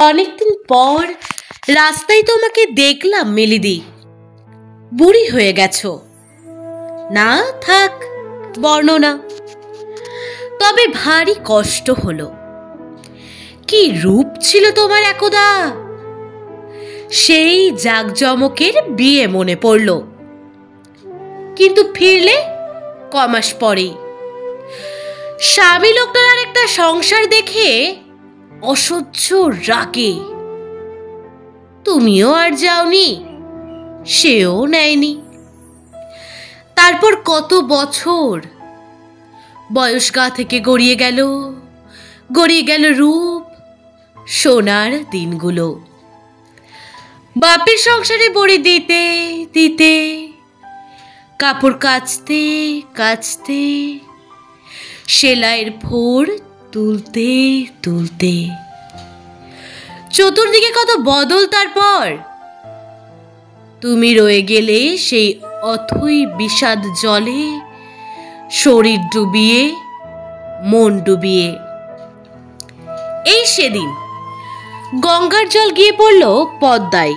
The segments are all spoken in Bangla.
অনেকদিন পর রাস্তায় তোমাকে দেখলাম মিলিদি। বুড়ি হয়ে গেছো। না থাক বর্ণনা, তবে ভারী কষ্ট হলো। কি রূপ ছিল তোমার একদা! সেই জাঁকজমকের বিয়ে মনে পড়ল, কিন্তু ফিরলে কমাস পরেই। স্বামী লোকটার আর একটা সংসার দেখে অসহ্য রাগে। তুমিও আর যাওনি, সেও নেয়নি। তারপর কত বছর বয়স গা থেকে গড়িয়ে গেল রূপ, সোনার দিনগুলো। বাপের সংসারে বড়ি দিতে দিতে, কাপড় কাচতে কাচতে, সেলাইয়ের ফোর তুলতে তুলতে, চতুর্দিকে কত বদল। তারপর তুমি রয়ে গেলে সেই অথই বিষাদ জলে, শরীর ডুবিয়ে মন ডুবিয়ে। এই সেদিন গঙ্গার জল গিয়ে পড়ল পদ্মায়,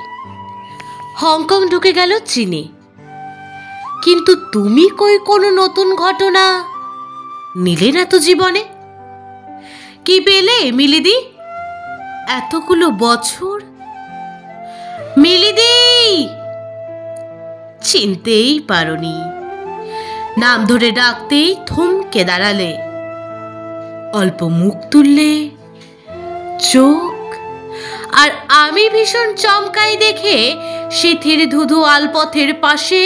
হংকং ঢুকে গেল চীনে। কিন্তু তুমি কই কোনো নতুন ঘটনা নিলে না তো জীবনে। কি পেলে মিলিদি এতগুলো বছর? মিলিদি চিনতেই পারোনি, নাম ধরে ডাকতেই থমকে দাঁড়ালে। অল্প মুখ তুললে, চোখ আর আমি ভীষণ চমকাই দেখে সিথির ধুধু আলপথের পাশে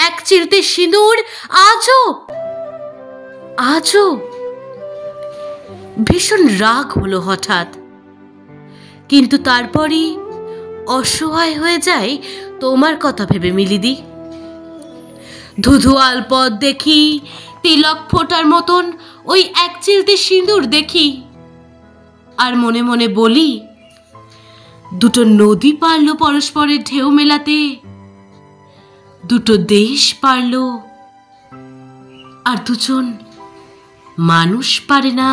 এক চিরতে সিঁদুর। আজও ভীষণ রাগ হলো হঠাৎ, কিন্তু তারপরই অসহায় হয়ে যায় তোমার কথা ভেবে মিলিদি। ধুধু আলপথ দেখি, তিলক ফোটার মতন ওই এক চিলতে সিঁদুর দেখি, আর মনে মনে বলি, দুটো নদী পারল পরস্পরের ঢেউ মেলাতে, দুটো দেশ পারল, আর দুজন মানুষ পারে না।